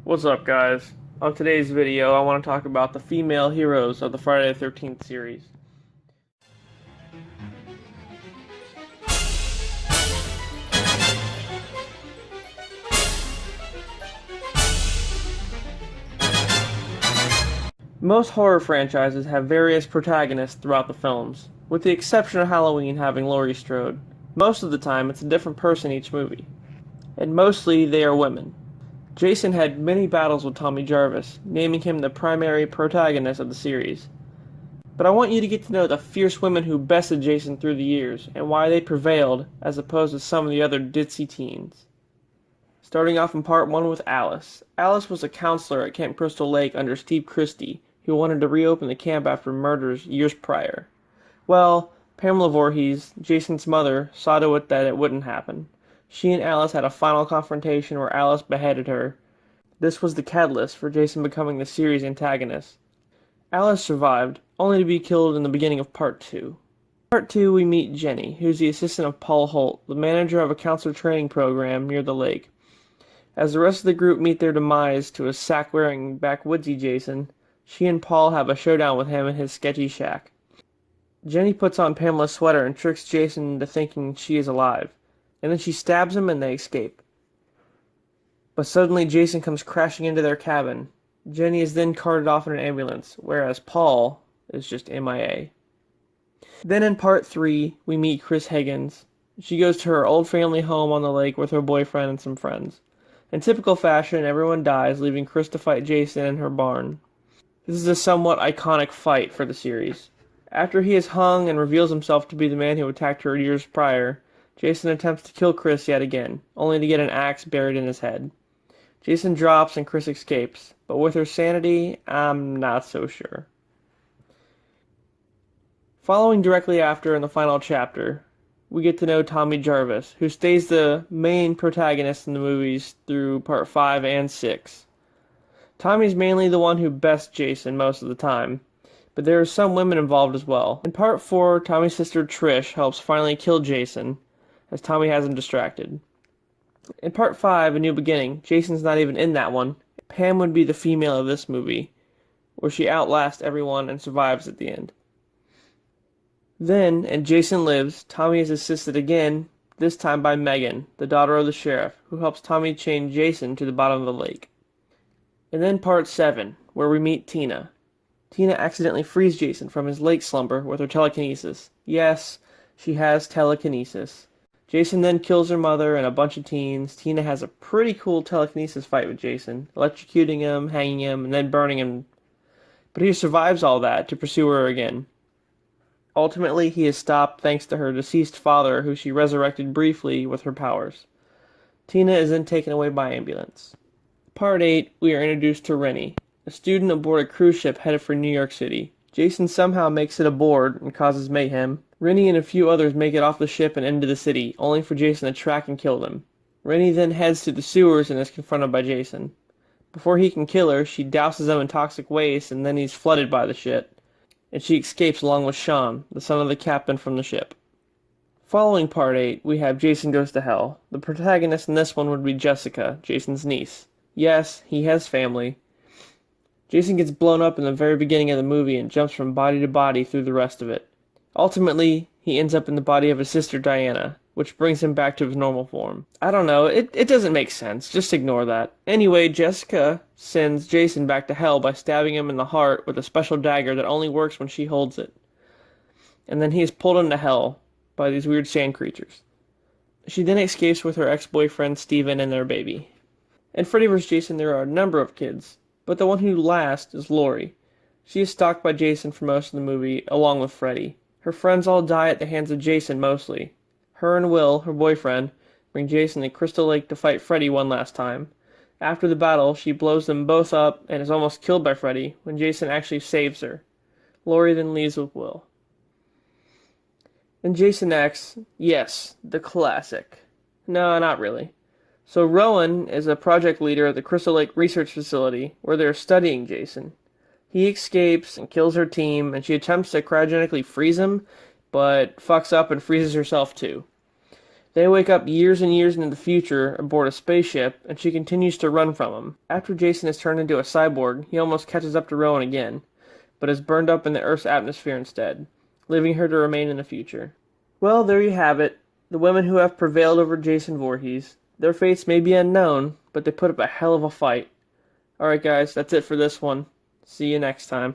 What's up, guys? On today's video, I want to talk about the female heroes of the Friday the 13th series. Most horror franchises have various protagonists throughout the films, with the exception of Halloween having Laurie Strode. Most of the time, it's a different person each movie, and mostly they are women. Jason had many battles with Tommy Jarvis, naming him the primary protagonist of the series. But I want you to get to know the fierce women who bested Jason through the years, and why they prevailed, as opposed to some of the other ditzy teens. Starting off in part 1 with Alice. Alice was a counselor at Camp Crystal Lake under Steve Christie, who wanted to reopen the camp after murders years prior. Well, Pamela Voorhees, Jason's mother, saw to it that it wouldn't happen. She and Alice had a final confrontation where Alice beheaded her. This was the catalyst for Jason becoming the series' antagonist. Alice survived, only to be killed in the beginning of Part 2. Part 2, we meet Jenny, who's the assistant of Paul Holt, the manager of a counselor training program near the lake. As the rest of the group meet their demise to a sack-wearing backwoodsy Jason, she and Paul have a showdown with him in his sketchy shack. Jenny puts on Pamela's sweater and tricks Jason into thinking she is alive, and then she stabs him and they escape. But suddenly Jason comes crashing into their cabin. Jenny is then carted off in an ambulance, whereas Paul is just MIA. Then in Part 3, we meet Chris Higgins. She goes to her old family home on the lake with her boyfriend and some friends. In typical fashion, everyone dies, leaving Chris to fight Jason in her barn. This is a somewhat iconic fight for the series. After he is hung and reveals himself to be the man who attacked her years prior, Jason attempts to kill Chris yet again, only to get an axe buried in his head. Jason drops and Chris escapes, but with her sanity, I'm not so sure. Following directly after in the final chapter, we get to know Tommy Jarvis, who stays the main protagonist in the movies through Part 5 and 6. Tommy's mainly the one who bests Jason most of the time, but there are some women involved as well. In Part 4, Tommy's sister Trish helps finally kill Jason, as Tommy has him distracted. In Part 5, A New Beginning, Jason's not even in that one. Pam would be the female of this movie, where she outlasts everyone and survives at the end. Then, in Jason Lives, Tommy is assisted again, this time by Megan, the daughter of the sheriff, who helps Tommy chain Jason to the bottom of the lake. And then Part 7, where we meet Tina. Tina accidentally frees Jason from his lake slumber with her telekinesis. Yes, she has telekinesis. Jason then kills her mother and a bunch of teens. Tina has a pretty cool telekinesis fight with Jason, electrocuting him, hanging him, and then burning him. But he survives all that to pursue her again. Ultimately, he is stopped thanks to her deceased father, who she resurrected briefly with her powers. Tina is then taken away by ambulance. Part 8, we are introduced to Rennie, a student aboard a cruise ship headed for New York City. Jason somehow makes it aboard and causes mayhem. Rennie and a few others make it off the ship and into the city, only for Jason to track and kill them. Rennie then heads to the sewers and is confronted by Jason. Before he can kill her, she douses him in toxic waste, and then he's flooded by the shit, and she escapes along with Sean, the son of the captain from the ship. Following Part 8, we have Jason Goes to Hell. The protagonist in this one would be Jessica, Jason's niece. Yes, he has family. Jason gets blown up in the very beginning of the movie and jumps from body to body through the rest of it. Ultimately, he ends up in the body of his sister Diana, which brings him back to his normal form. I don't know, it doesn't make sense, just ignore that. Anyway, Jessica sends Jason back to hell by stabbing him in the heart with a special dagger that only works when she holds it. And then he is pulled into hell by these weird sand creatures. She then escapes with her ex-boyfriend Steven and their baby. In Freddy vs. Jason, there are a number of kids, but the one who lasts is Laurie. She is stalked by Jason for most of the movie, along with Freddy. Her friends all die at the hands of Jason mostly. Her and Will, her boyfriend, bring Jason to Crystal Lake to fight Freddy one last time. After the battle, she blows them both up and is almost killed by Freddy when Jason actually saves her. Laurie then leaves with Will. And Jason X, yes, the classic. No, not really. So Rowan is a project leader at the Crystal Lake Research Facility, where they're studying Jason. He escapes and kills her team, and she attempts to cryogenically freeze him, but fucks up and freezes herself too. They wake up years and years into the future aboard a spaceship, and she continues to run from him. After Jason is turned into a cyborg, he almost catches up to Rowan again, but is burned up in the Earth's atmosphere instead, leaving her to remain in the future. Well, there you have it. The women who have prevailed over Jason Voorhees. Their fates may be unknown, but they put up a hell of a fight. Alright guys, that's it for this one. See you next time.